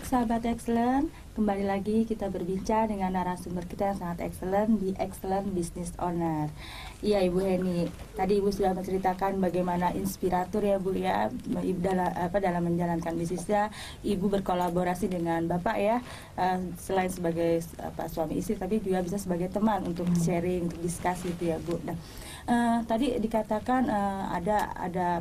sahabat excellent, kembali lagi kita berbincang dengan narasumber kita yang sangat excellent di Excellent Business Owner. Iya Ibu Heni, tadi Ibu sudah menceritakan bagaimana inspirator ya Bu ya, dalam menjalankan bisnisnya. Ibu berkolaborasi dengan Bapak ya, selain sebagai suami istri, tapi juga bisa sebagai teman untuk sharing, untuk diskusi itu ya Bu. Nah, tadi dikatakan ada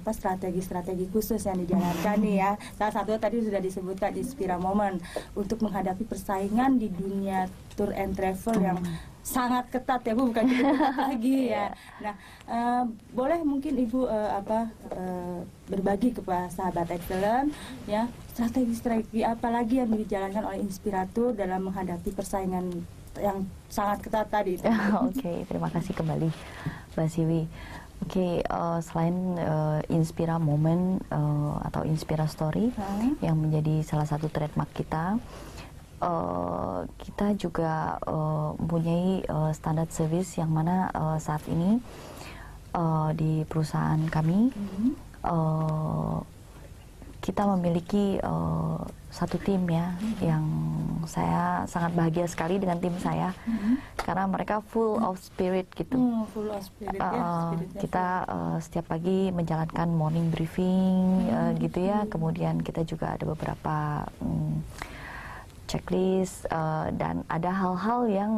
strategi-strategi khusus yang dijalankan nih ya. Salah satu tadi sudah disebutkan Inspira Moment untuk menghadapi persaingan di dunia tour and travel yang sangat ketat ya Bu, bukan cukup ketat lagi ya. Nah, boleh mungkin Ibu berbagi kepada sahabat excellent ya, strategi-strategi apa lagi yang dijalankan oleh Inspirator dalam menghadapi persaingan yang sangat ketat tadi. Oke, terima kasih kembali Mbak Siwi. Oke, selain Inspira Moment atau Inspira Story yang menjadi salah satu trademark kita, kita juga mempunyai standar service yang mana saat ini di perusahaan kami kita memiliki satu tim ya, yang saya sangat bahagia sekali dengan tim saya karena mereka full of spirit gitu. Full of spirit, kita setiap pagi menjalankan morning briefing gitu ya, kemudian kita juga ada beberapa checklist dan ada hal-hal yang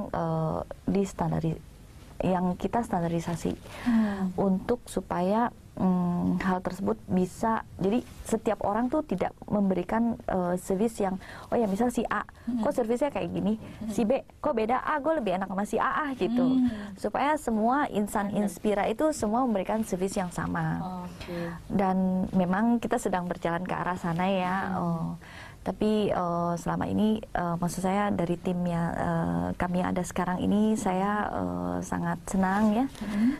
yang kita standarisasi untuk supaya hal tersebut bisa, jadi setiap orang tuh tidak memberikan service yang, oh ya misal si A kok servisnya kayak gini, si B kok beda, gue lebih enak sama si A gitu, supaya semua insan Inspira itu semua memberikan service yang sama. Dan memang kita sedang berjalan ke arah sana ya. Tapi selama ini maksud saya dari timnya kami yang ada sekarang ini, saya sangat senang ya,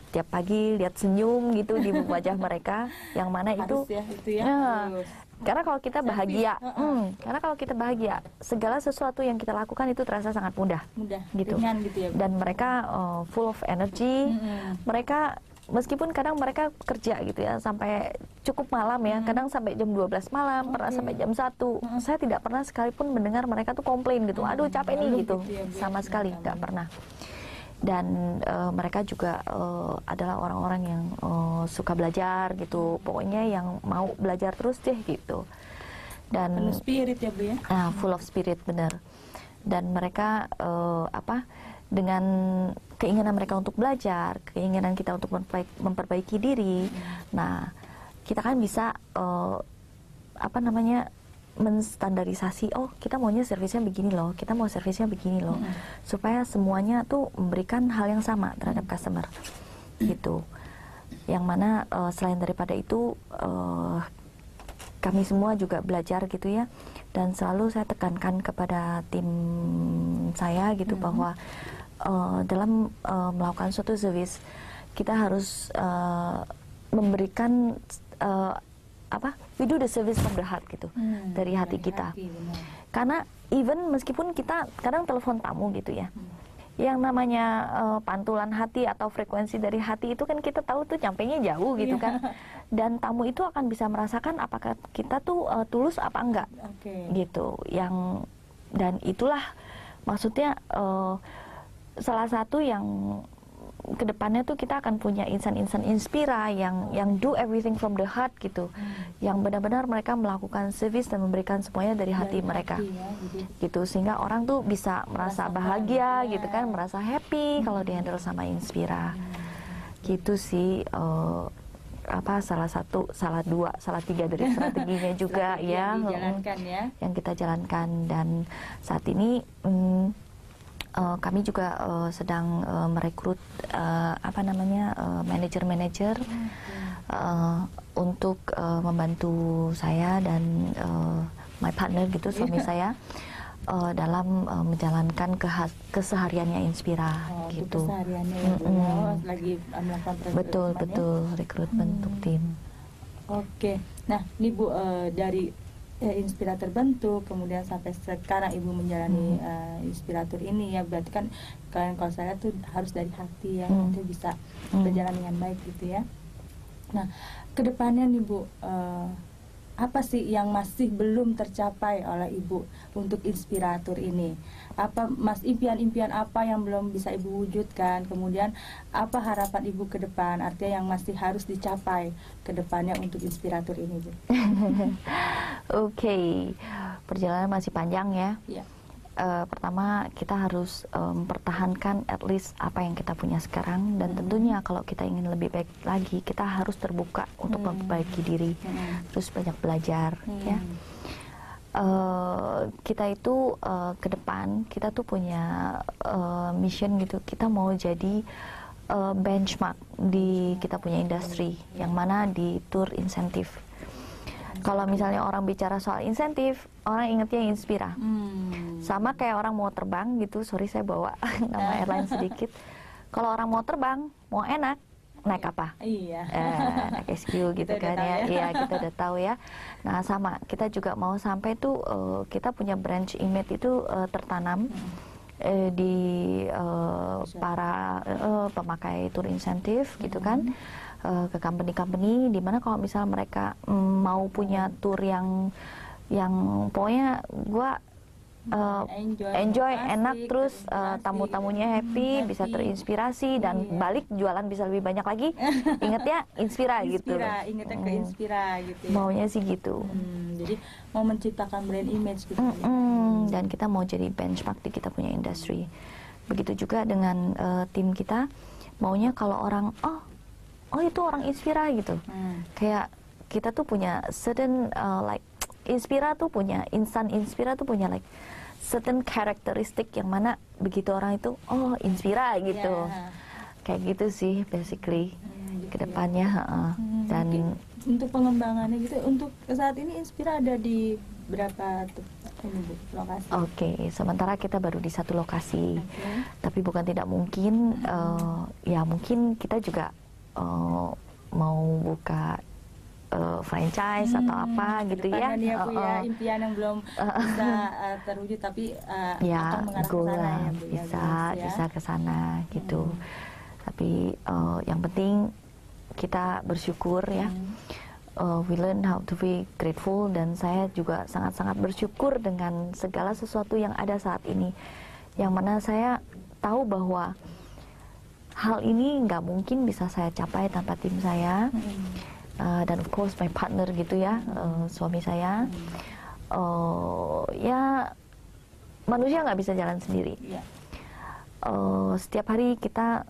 tiap pagi lihat senyum gitu di wajah mereka, yang mana itu karena kalau kita bahagia, karena kalau kita bahagia, segala sesuatu yang kita lakukan itu terasa sangat mudah gitu. Ringan gitu ya, dan mereka full of energy. Mereka meskipun kadang mereka kerja gitu ya sampai cukup malam ya, kadang sampai jam 12 malam, pernah sampai jam 1. Saya tidak pernah sekalipun mendengar mereka tuh komplain gitu, aduh capek nih gitu, sama sekali nggak pernah. Dan mereka juga adalah orang-orang yang suka belajar gitu, pokoknya yang mau belajar terus deh gitu. Dan full spirit ya Bu ya. Full of spirit, bener. Dan mereka dengan keinginan mereka untuk belajar, keinginan kita untuk memperbaiki diri, nah kita kan bisa menstandarisasi, oh kita maunya servisnya begini loh, kita mau servisnya begini loh, supaya semuanya tuh memberikan hal yang sama terhadap customer gitu. Yang mana selain daripada itu kami semua juga belajar gitu ya, dan selalu saya tekankan kepada tim saya gitu bahwa dalam melakukan suatu service kita harus memberikan we do the service from the heart gitu, dari hati kita. Karena even meskipun kita kadang telepon tamu gitu ya, yang namanya pantulan hati atau frekuensi dari hati itu kan kita tahu tuh nyampainya jauh gitu kan, dan tamu itu akan bisa merasakan apakah kita tuh tulus apa enggak gitu. Dan itulah maksudnya salah satu yang kedepannya tuh kita akan punya insan-insan Inspira yang do everything from the heart gitu, yang benar-benar mereka melakukan service dan memberikan semuanya dari hati mereka gitu, sehingga orang tuh bisa merasa bahagia gitu kan, merasa happy kalau dihandle sama Inspira gitu sih. Salah tiga dari strateginya juga ya, yang kita jalankan. Dan saat ini kami juga sedang merekrut manajer-manajer untuk membantu saya dan my partner gitu, suami saya dalam menjalankan kesehariannya Inspira gitu. Kesehariannya lagi melakukan betul rekrutmen untuk tim. Oke, nah ini Bu, dari Inspirator bentuk kemudian sampai sekarang Ibu menjalani Inspirator ini ya, berarti kan kalau saya tuh harus dari hati ya, itu bisa berjalan dengan baik gitu ya. Nah kedepannya nih Bu, apa sih yang masih belum tercapai oleh Ibu untuk inspirator ini? Apa impian-impian apa yang belum bisa Ibu wujudkan? Kemudian apa harapan Ibu ke depan? Artinya yang masih harus dicapai ke depannya untuk inspirator ini, Bu. Oke, perjalanan masih panjang ya. Iya. Pertama kita harus mempertahankan at least apa yang kita punya sekarang, dan tentunya kalau kita ingin lebih baik lagi kita harus terbuka untuk memperbaiki diri, terus banyak belajar ya. Kita itu ke depan kita tuh punya mission gitu, kita mau jadi benchmark di kita punya industri, yang mana di tour insentif. Kalau misalnya orang bicara soal insentif, orang ingetnya Inspira. Sama kayak orang mau terbang gitu, sorry saya bawa nama airline sedikit. Kalau orang mau terbang, mau enak, naik apa? Iya. Naik SQ gitu kan ya. Iya, kita udah tahu ya. Nah sama, kita juga mau sampai tuh kita punya branch image itu tertanam di para pemakai tour insentif gitu kan. Ke company-company, dimana kalau misal mereka mau punya tour yang pokoknya gua enjoy enak, terus tamu-tamunya happy, bisa terinspirasi dan balik jualan bisa lebih banyak lagi. Ingat ya, Inspira gitu. Ingatnya ke Inspira gitu ya. Maunya sih gitu. Jadi mau menciptakan brand image gitu. Dan kita mau jadi benchmark di kita punya industri. Begitu juga dengan tim kita, maunya kalau orang oh itu orang Inspira gitu. Kayak kita tuh punya certain like Inspira tuh punya Inspira tuh punya like certain karakteristik yang mana begitu orang itu Inspira gitu. Kayak gitu sih basically kedepannya. Dan untuk pengembangannya gitu, untuk saat ini Inspira ada di berapa lokasi? Oke, sementara kita baru di satu lokasi. Tapi bukan tidak mungkin, ya mungkin kita juga mau buka franchise atau apa gitu ya. Ya Bu, ya, impian yang belum bisa terwujud tapi ya, akan mengarah ke sana ya Bu, bisa ke sana gitu. Tapi yang penting kita bersyukur ya. We learn how to be grateful, dan saya juga sangat-sangat bersyukur dengan segala sesuatu yang ada saat ini. Yang mana saya tahu bahwa hal ini nggak mungkin bisa saya capai tanpa tim saya, dan of course my partner gitu ya, suami saya. Ya manusia nggak bisa jalan sendiri. Setiap hari kita,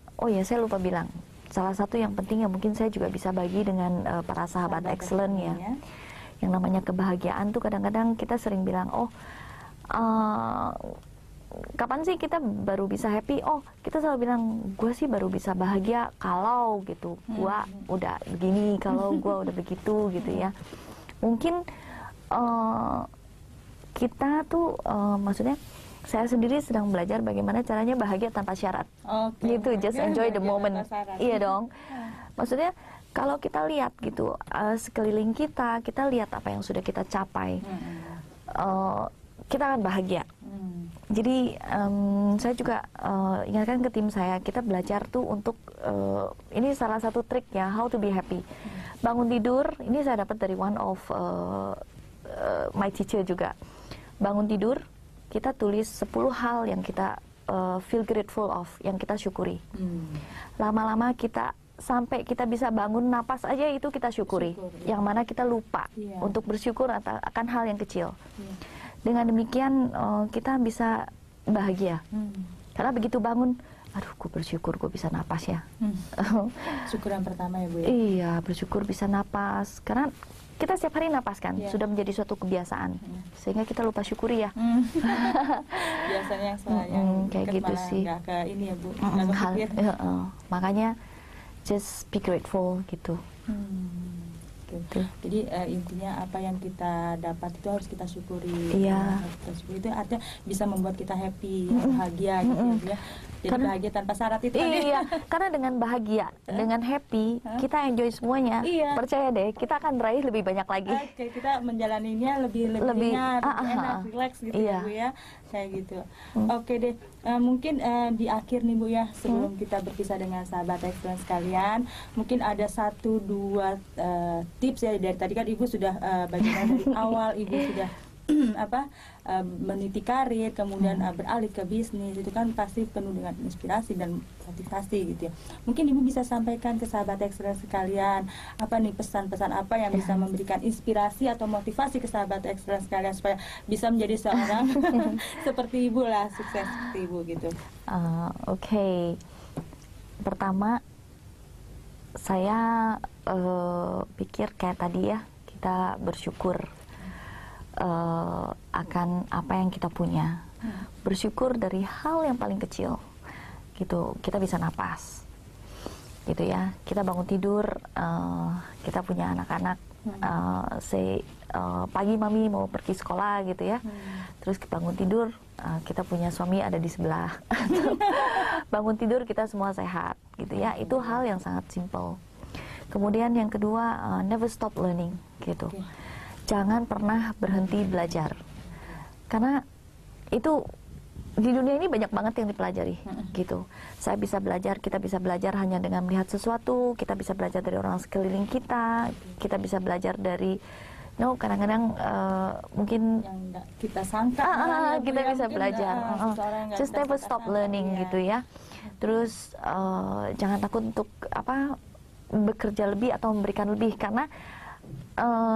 saya lupa bilang, salah satu yang penting yang mungkin saya juga bisa bagi dengan para sahabat excellent ya, yang namanya kebahagiaan tuh kadang-kadang kita sering bilang, kapan sih kita baru bisa happy? Kita selalu bilang, gue sih baru bisa bahagia kalau gitu, gue udah begini, kalau gue udah begitu gitu ya. Mungkin kita tuh maksudnya saya sendiri sedang belajar bagaimana caranya bahagia tanpa syarat. Gitu, just enjoy the moment. Iya dong. Maksudnya kalau kita lihat gitu sekeliling kita lihat apa yang sudah kita capai, kita akan bahagia. Jadi saya juga ingatkan ke tim saya, kita belajar tuh untuk ini salah satu trik ya, how to be happy. Bangun tidur, ini saya dapat dari one of my teacher juga. Bangun tidur, kita tulis 10 hal yang kita feel grateful of, yang kita syukuri. Lama-lama kita sampai kita bisa bangun napas aja itu kita syukuri. Yang mana kita lupa untuk bersyukur akan hal yang kecil. Dengan demikian kita bisa bahagia. Karena begitu bangun, aduh gue bersyukur gue bisa napas ya. Syukur yang pertama ya Bu ya? Iya, bersyukur bisa napas. Karena kita setiap hari napas kan, sudah menjadi suatu kebiasaan. Sehingga kita lupa syukuri ya. Biasanya yang kayak gitu sih. Nggak ke ini ya Bu, makanya just be grateful gitu. Jadi intinya apa yang kita dapat itu harus kita syukuri. Itu artinya bisa membuat kita happy, bahagia gitu ya. Jadi bahagia tanpa syarat itu. Karena dengan bahagia, dengan happy, kita enjoy semuanya. Percaya deh, kita akan raih lebih banyak lagi. Kita menjalaninya lebih ringan, lebih enak, relax gitu ya Bu ya. kayak gitu. Oke deh, mungkin di akhir nih Bu ya, sebelum kita berpisah dengan sahabat excellence sekalian, mungkin ada 1-2 tips ya. Dari tadi kan Ibu sudah bagaimana dari awal Ibu sudah meniti karir, kemudian beralih ke bisnis, itu kan pasti penuh dengan inspirasi dan motivasi gitu ya. Mungkin Ibu bisa sampaikan ke sahabat excellence sekalian, apa nih pesan-pesan apa yang bisa memberikan inspirasi atau motivasi ke sahabat excellence sekalian supaya bisa menjadi seorang seperti Ibu lah, sukses seperti Ibu gitu. Oke. Pertama, saya pikir kayak tadi ya, kita bersyukur akan apa yang kita punya, bersyukur dari hal yang paling kecil gitu. Kita bisa napas gitu ya, kita bangun tidur, kita punya anak-anak, pagi mami mau pergi sekolah gitu ya, terus bangun tidur, kita punya suami ada di sebelah. Bangun tidur kita semua sehat gitu ya, itu hal yang sangat simple. Kemudian yang kedua, never stop learning gitu. Jangan pernah berhenti belajar, karena itu di dunia ini banyak banget yang dipelajari gitu. Saya bisa belajar, kita bisa belajar hanya dengan melihat sesuatu, kita bisa belajar dari orang sekeliling kita bisa belajar dari kadang-kadang mungkin yang kita sangka kita bisa belajar. Just never stop learning gitu ya. Terus jangan takut untuk bekerja lebih atau memberikan lebih, karena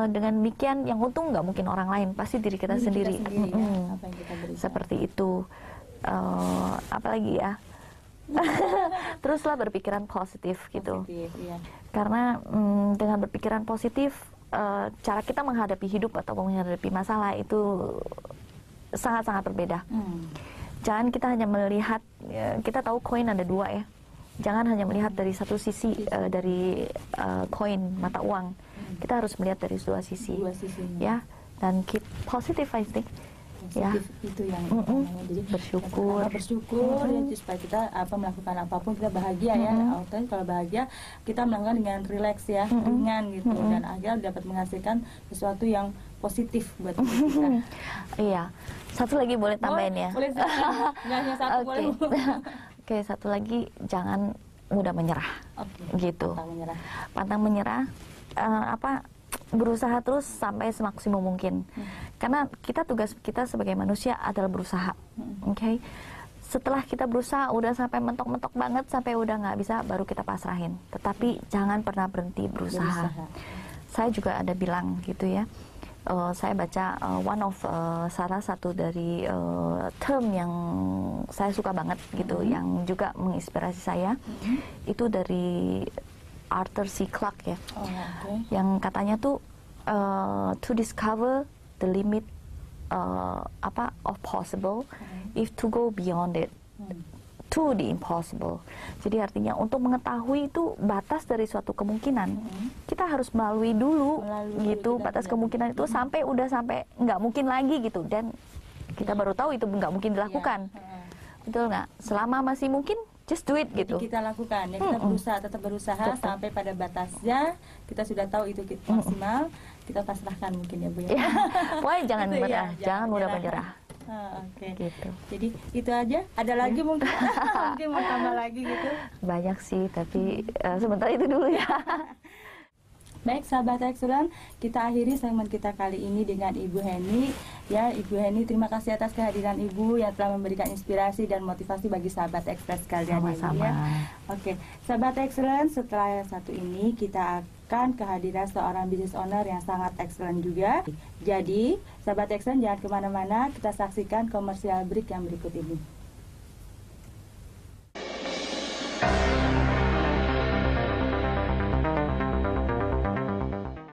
dengan demikian yang untung nggak mungkin orang lain, pasti diri kita sendiri. Apa yang kita berikan. Seperti itu. Apalagi ya, teruslah berpikiran positif gitu. Iya. Karena dengan berpikiran positif, cara kita menghadapi hidup atau menghadapi masalah itu sangat-sangat berbeda. Jangan kita hanya melihat, kita tahu koin ada 2 ya. Jangan hanya melihat dari satu sisi dari koin mata uang. Kita harus melihat dari 2 sisi. Ya, dan keep positive I think. Ya, itu yang jadi bersyukur ya, supaya kita melakukan apapun kita bahagia ya. Kalau bahagia kita melakukan dengan rileks ya, ringan gitu, dan akhirnya dapat menghasilkan sesuatu yang positif buat kita. Iya, satu lagi boleh tambahin ya? Boleh, nggak hanya satu, boleh. Oke, satu lagi, jangan mudah menyerah. Gitu. Pantang menyerah. Berusaha terus sampai semaksimum mungkin. Karena tugas kita sebagai manusia adalah berusaha. Oke. Setelah kita berusaha udah sampai mentok-mentok banget, sampai udah nggak bisa, baru kita pasrahin. Tetapi jangan pernah berhenti berusaha. Saya juga ada bilang gitu ya. Saya baca salah satu dari term yang saya suka banget gitu, yang juga menginspirasi saya, itu dari Arthur C. Clarke ya, yang katanya tuh to discover the limit of possible, if to go beyond it to the impossible. Jadi artinya untuk mengetahui itu batas dari suatu kemungkinan, kita harus melalui dulu gitu batas kemungkinan itu sampai nggak mungkin lagi gitu, dan kita baru tahu itu nggak mungkin dilakukan. Betul nggak? Selama masih mungkin, just do it gitu. Jadi kita lakukan ya, kita berusaha, tetap berusaha sampai pada batasnya kita sudah tahu itu maksimal, kita pasrahkan mungkin ya Bu ya. Pokoknya jangan menyerah, jangan mudah menyerah. Gitu. Jadi itu aja. Ada lagi mungkin mungkin mau tambah lagi gitu. Banyak sih, tapi sebentar itu dulu ya. Baik sahabat excellent, kita akhiri segmen kita kali ini dengan Ibu Heni. Ya, Ibu Heni, terima kasih atas kehadiran Ibu yang telah memberikan inspirasi dan motivasi bagi sahabat excellent sekalian. Sama-sama. Ya. Oke, sahabat excellent, setelah yang satu ini kita akan kehadiran seorang business owner yang sangat excellent juga. Jadi, sahabat excellent jangan kemana-mana, kita saksikan komersial break yang berikut ini.